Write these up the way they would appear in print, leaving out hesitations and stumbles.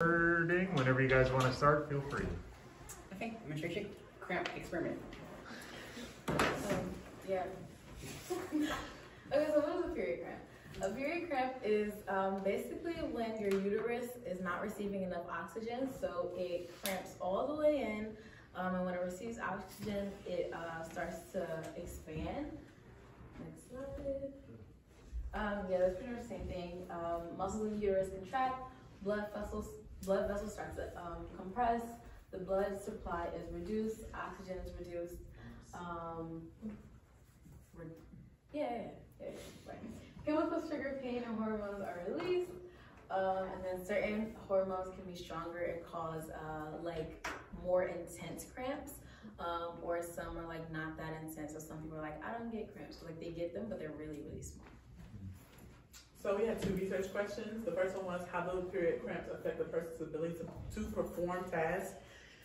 Whenever you guys want to start, feel free. Okay, menstruation cramp experiment. Yeah. Okay, so what is a period cramp? A period cramp is basically when your uterus is not receiving enough oxygen, so it cramps all the way in, and when it receives oxygen, it starts to expand. Next slide. Yeah, that's pretty much the same thing. Muscles in the uterus contract, blood vessels start to compress, the blood supply is reduced, oxygen is reduced. Right. Chemicals trigger pain and hormones are released, and then certain hormones can be stronger and cause like more intense cramps, or some are like not that intense. So some people are like, I don't get cramps, so, like they get them, but they're really, really small. So we had two research questions. The first one was, how do period cramps affect the person's ability to perform tasks?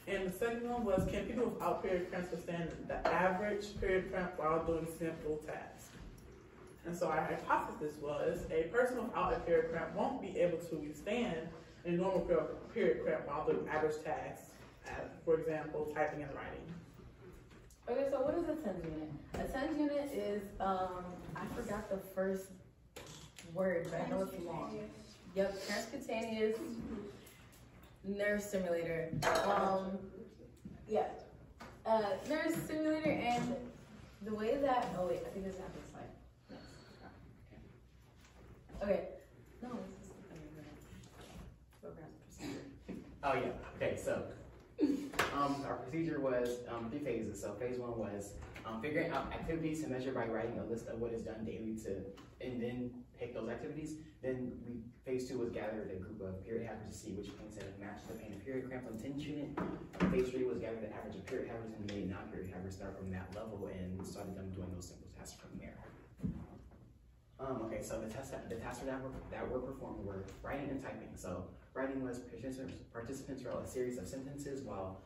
And the second one was, can people without period cramps withstand the average period cramp while doing simple tasks? And so our hypothesis was, a person without a period cramp won't be able to withstand a normal period cramp while doing average tasks, for example, typing and writing. Okay, so what is a TENS unit? A TENS unit is, I forgot the first word, but I know it's long. Yep, transcutaneous nerve stimulator. Nerve stimulator, and the way that, oh wait, I think this happened slide. Okay, no, this is Oh yeah, okay, so our procedure was 3 phases. So phase 1 was figuring out activities to measure by writing a list of what is done daily and then pick those activities. Then phase 2 was gathered a group of period havers to see which pain setting matched the pain of period cramp on TENS unit. Phase 3 was gathered the average of period havers and made non-period havers start from that level and started them doing those simple tasks from there. Okay, so the tasks that were performed were writing and typing. So writing was participants wrote a series of sentences while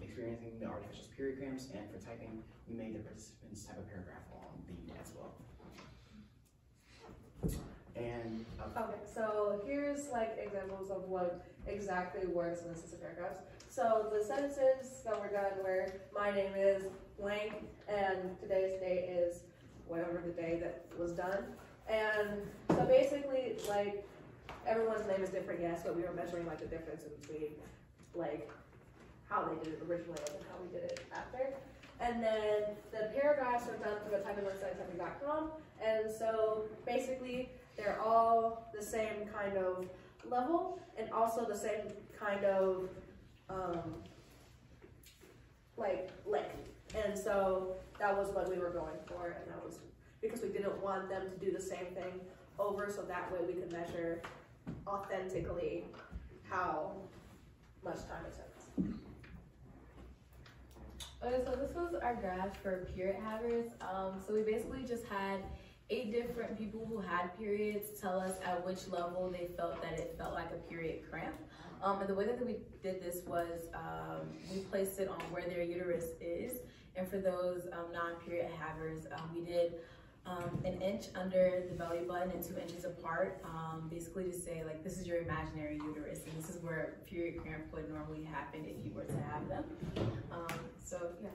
experiencing the artificial period cramps, and for typing, we made the participants type a paragraph on the unit as well. And okay, so here's like examples of what exactly works in assistive paragraphs. So the sentences that were done were, my name is blank, and today's date is whatever the day that was done. And so basically, like, everyone's name is different, yes, but we were measuring like the difference in between like how they did it originally and how we did it after. And then the paragraphs are done through the typing website, typing.com. And so basically, they're all the same kind of level and also the same kind of like length. And so that was what we were going for, and that was because we didn't want them to do the same thing over, so that way we could measure authentically how much time it took. Okay, so this was our graph for period havers. So we basically just had 8 different people who had periods tell us at which level they felt that it felt like a period cramp. And the way that we did this was we placed it on where their uterus is. And for those non-period havers, we did 1 inch under the belly button and 2 inches apart, basically to say like this is your imaginary uterus and this is where period cramp would normally happen if you were to have them. So yeah.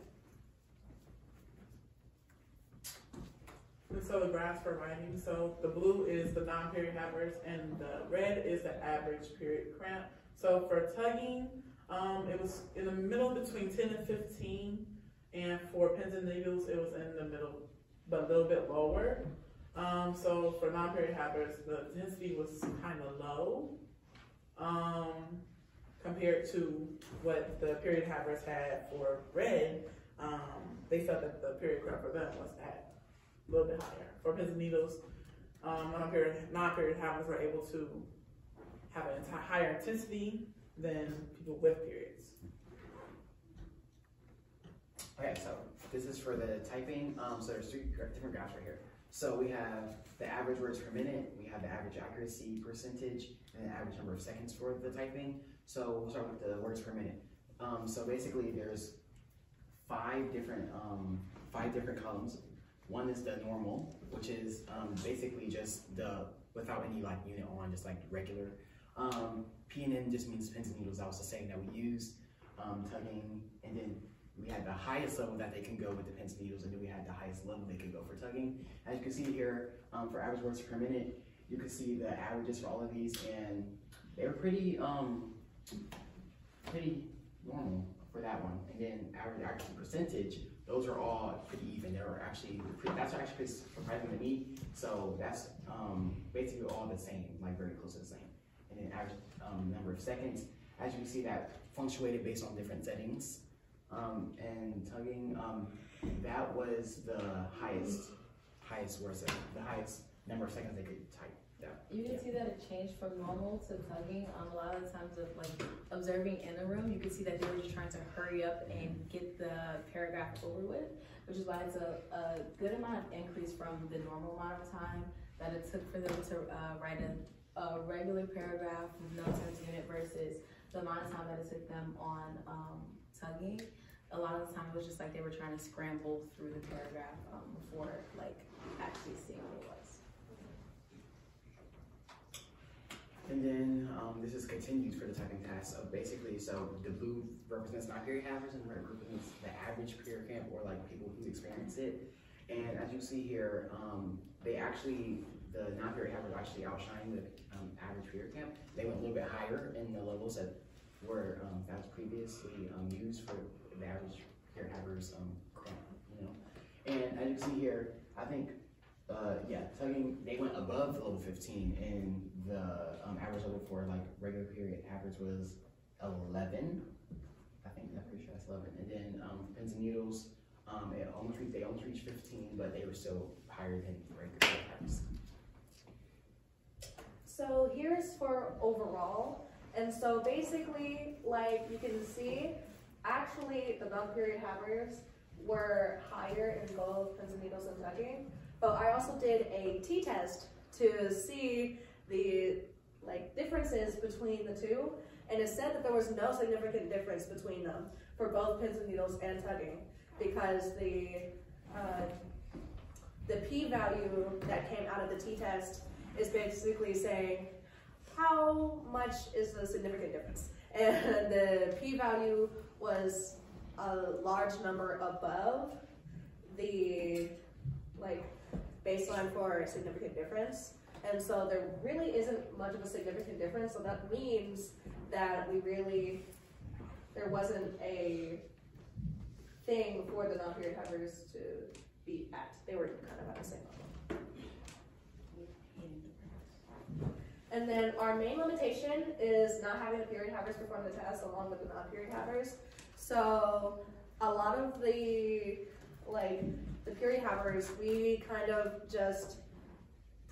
And so the graphs for writing, so the blue is the non-period havers and the red is the average period cramp. So for tugging, it was in the middle between 10 and 15, and for pins and needles, it was in the middle, but a little bit lower. So for non-period havers, the intensity was kind of low compared to what the period havers had for red. They felt that the period cramp for them was at a little bit higher. For pins and needles, non-period havers were able to have a higher intensity than people with periods. okay, so this is for the typing. So there's 3 different graphs right here. So we have the average words per minute, we have the average accuracy percentage, and the average number of seconds for the typing. So we'll start with the words per minute. So basically there's 5 different columns. One is the normal, which is basically just the without any like unit on, just like regular. PNN just means pins and needles. That was the saying that we used. Tugging, and then we had the highest level that they can go with the pins and needles, and then we had the highest level they could go for tugging. As you can see here, for average words per minute, you can see the averages for all of these, and they were pretty normal for that one. And then average accuracy percentage, those are all pretty even. They were actually that's actually pretty surprising to me. So that's basically all the same, like very close to the same. And then average number of seconds, as you can see, that fluctuated based on different settings. And tugging, that was the highest words, the highest number of seconds they could type. You can see that it changed from normal to tugging. A lot of the times of like observing in a room, you can see that they were just trying to hurry up and get the paragraph over with, which is why it's a good amount of increase from the normal amount of time that it took for them to write a regular paragraph with no tense unit versus the amount of time that it took them on tugging. A lot of the time it was just like they were trying to scramble through the paragraph before like actually seeing what it was. And then this is continued for the tugging task. So basically, so the blue represents non-period havers and the red represents the average period camp, or like people who experience it. And as you see here, the non-period havers actually outshine the average period camp. They went a little bit higher in the levels that were that was previously used for the average period havers camp, you know. And as you see here, I think tugging, they went above level 15, and the average level for like regular period average was 11. I think I'm pretty sure that's 11. And then pins and needles, they almost reached 15, but they were still higher than regular period average. So here's for overall, and so basically, like you can see, actually the non-period havers were higher in both pins and needles and tugging. But I also did a t-test to see the differences between the two, and it said that there was no significant difference between them for both pins and needles and tugging, because the p-value that came out of the t-test is basically saying how much is the significant difference, and the p-value was a large number above the baseline for a significant difference. And so there really isn't much of a significant difference. So that means that there wasn't a thing for the non-period havers to be at. They were kind of at the same level. And then our main limitation is not having the period havers perform the test along with the non-period havers. So a lot of the period havers, we kind of just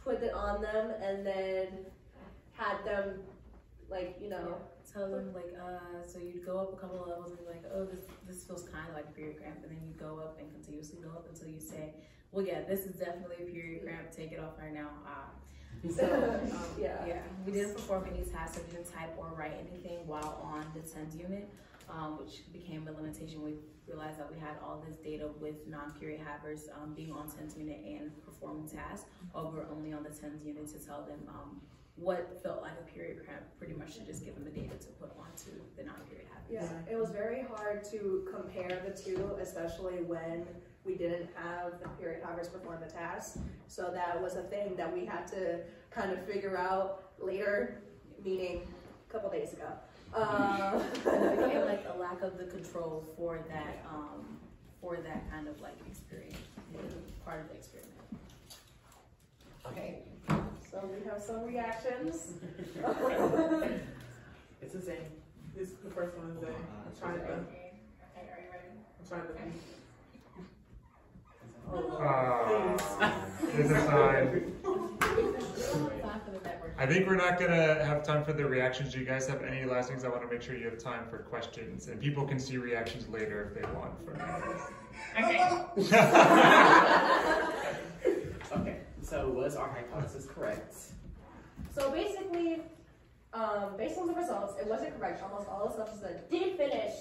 put it on them and then had them tell them so you'd go up a couple of levels and be like, oh, this feels kind of like a period cramp, and then you go up and continuously go up until you say, well, yeah, this is definitely a period cramp, take it off right now. So yeah, we didn't perform any tasks, so we didn't type or write anything while on the TENS unit, which became a limitation. We realized that we had all this data with non-period havers being on TENS unit and performing tasks, but we're only on the TENS unit to tell them what felt like a period cramp. Pretty much to just give them the data to put onto the non-period havers. Yeah, it was very hard to compare the two, especially when we didn't have the period havers perform the task. So that was a thing that we had to kind of figure out later, meaning a couple days ago. It became like a lack of the control for that kind of experience, part of the experiment. Okay. So we have some reactions. It's the same. This is the first one is that I tried the. There's a sign. I think we're not gonna have time for the reactions. Do you guys have any last things? I want to make sure you have time for questions, and people can see reactions later if they want. Okay. So was our hypothesis correct? So basically, based on the results, it wasn't correct. Almost all the substances that did finish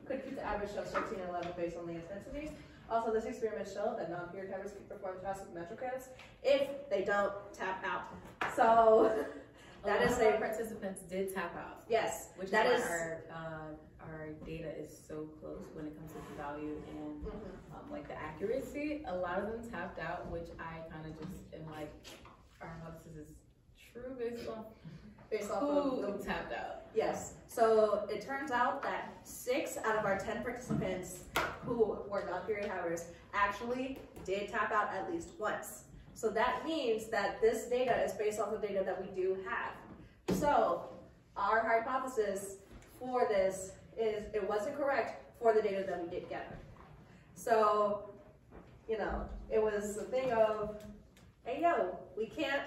could keep the average of 13 and 11 based on the intensities. Also, this experiment showed that non-period havers can perform tasks with metric codes if they don't tap out. So That is our a participants did tap out. yes. Which that is is why our data is so close when it comes to the value and like the accuracy. A lot of them tapped out, which I kind of just am like, our hypothesis is true based off of who tapped out. Yes. So it turns out that 6 out of our 10 participants who were non-period havers actually did tap out at least once. So that means that this data is based off of data that we do have. So our hypothesis for this is it wasn't correct for the data that we did get. So, you know, it was a thing of, hey yo, we can't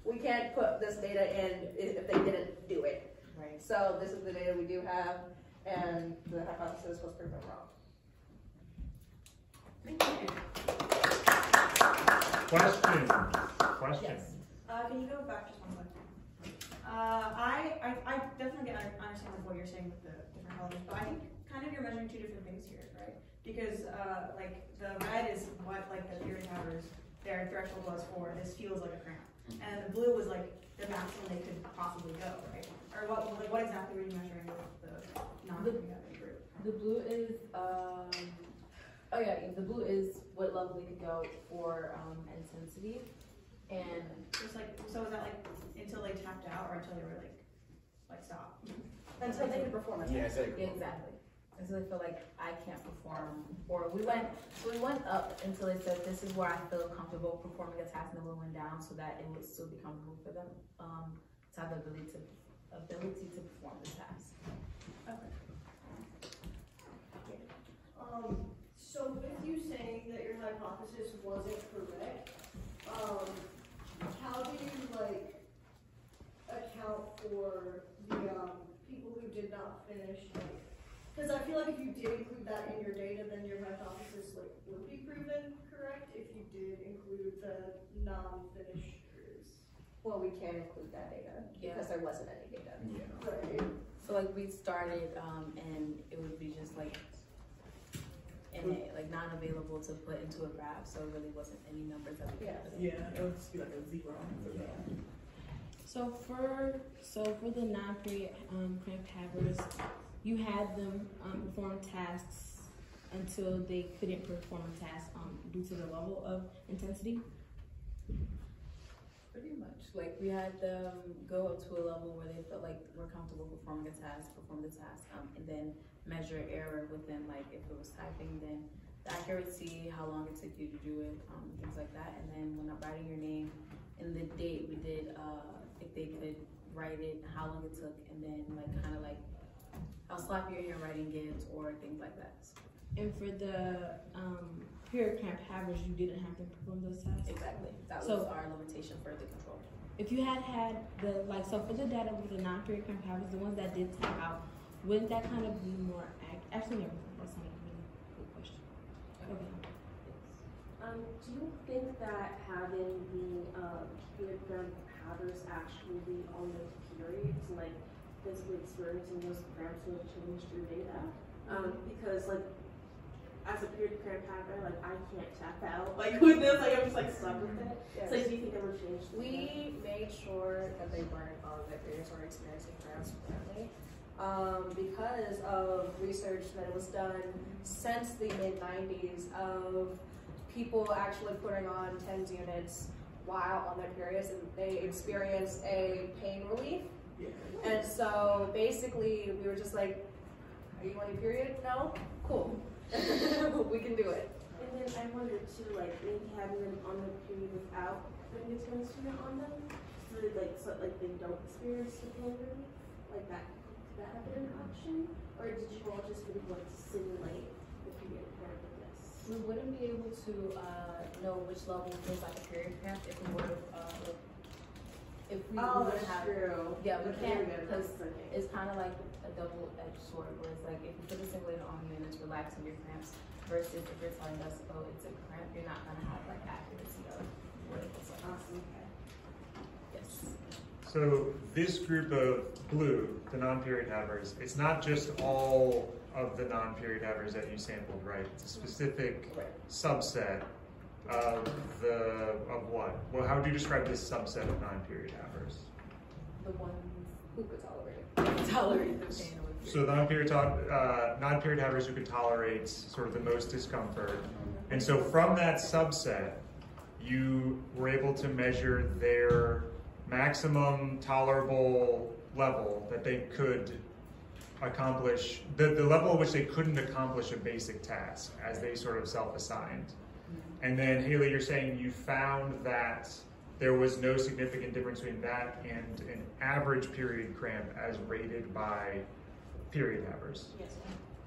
we can't put this data in if they didn't do it. Right. So this is the data we do have, and the hypothesis was proven wrong. Thank you. Question. Yes. Can you go back just one second? I definitely understand what you're saying with the different colors, but I think kind of you're measuring two different things here, right? Because like the red is what like the period havers their threshold was for. This feels like a cramp, and the blue was like the maximum they could possibly go, right? Or what exactly were you measuring with the non-period haver group? The blue is the blue is what level we could go for intensity, and Just like, so is that like until they tapped out or until they were like stop? Until they could perform it. Yeah, exactly. Until they feel like I can't perform, or we went up until they said this is where I feel comfortable performing a task, and then we went down so that it would still be comfortable for them to have the ability to perform the task. Okay. So with you saying that your hypothesis wasn't correct, how do you like account for the people who did not finish? Because I feel like if you did include that in your data, then your hypothesis like would be proven correct. If you did include the non-finishers, Well, we can't include that data because there wasn't any data. Yeah. right? So like we started, and it would be just like non-available to put into a graph, so it really wasn't any numbers that we could put in. Yeah, it would just be like a 0. So for the non-period cramp havers, you had them perform tasks until they couldn't perform a task due to the level of intensity. Pretty much. Like we had them go up to a level where they felt like we're comfortable performing a task, perform the task, and then measure error within, like if it was typing, then the accuracy, how long it took you to do it, things like that. And then when I'm writing your name and the date, we did if they could write it, how long it took, and then like kind of like how sloppy your handwriting gets or things like that. And for the period cramp havers, you didn't have to perform those tasks. Exactly. That was our limitation for the control. If you had the so for the data with the non-period cramp havers, the ones that did tap out, wouldn't that kind of be more actually never mind, that's not a really good question. Okay. Do you think that having the period cramp havers actually on those periods, like physically experiencing those cramps would have changed your data? Because like as a period cramp haver, like I can't tap out like with this, like I'm just like stuck with it. Yes. So do you think that would change? We made sure that they weren't on their periods or experiencing cramps currently. Because of research that was done since the mid-90s of people actually putting on TENS units while on their periods, and they experienced a pain relief. Yeah. And so basically we were just like, are you on your period? No? Cool. We can do it. And then I wondered too, like maybe having them on the period without putting a TENS unit on them, so they don't experience the pain relief, like that. That have been an option, or did you all just really want to simulate the period cramp of this? We wouldn't be able to know which level feels like a period cramp if we would have have. True. Yeah, we That's can't very good. because That's okay. it's kind of like a double-edged sword, where it's like if you put a simulator on you and it's relaxing your cramps, versus if you're telling us, oh, it's a cramp, you're not gonna have like accuracy of what it's like. Awesome. Okay. Yes. So this group of blue, the non-period havers, it's not just all of the non-period havers that you sampled, right? It's a specific subset of what? Well, how would you describe this subset of non-period havers? The ones Who could tolerate? tolerate the pain with So the non-period havers who could tolerate sort of the most discomfort. And so from that subset, you were able to measure their maximum tolerable level that they could accomplish, the level at which they couldn't accomplish a basic task as they sort of self-assigned. And then Haley, you're saying you found that there was no significant difference between that and an average period cramp as rated by period havers. Yes.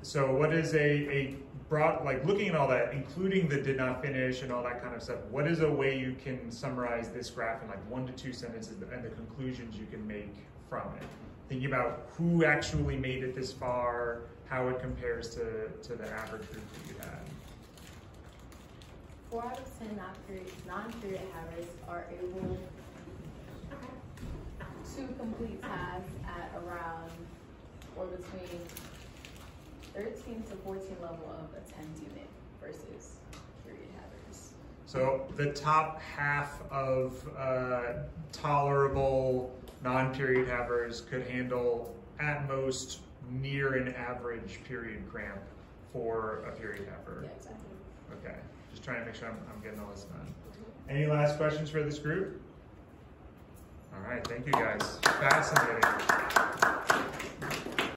So what is a broad, like looking at all that, including the did not finish and all that kind of stuff, what is a way you can summarize this graph in like 1 to 2 sentences and the conclusions you can make from it? Thinking about who actually made it this far, how it compares to the average group that you had. 4 out of 10 non-period havers are able to complete tasks at around or between 13 to 14 level of attempt unit versus period havers. So the top half of tolerable non-period havers could handle at most near an average period cramp for a period haver. Yeah, exactly. Okay, just trying to make sure I'm getting all this done. Any last questions for this group? All right, thank you guys. Fascinating.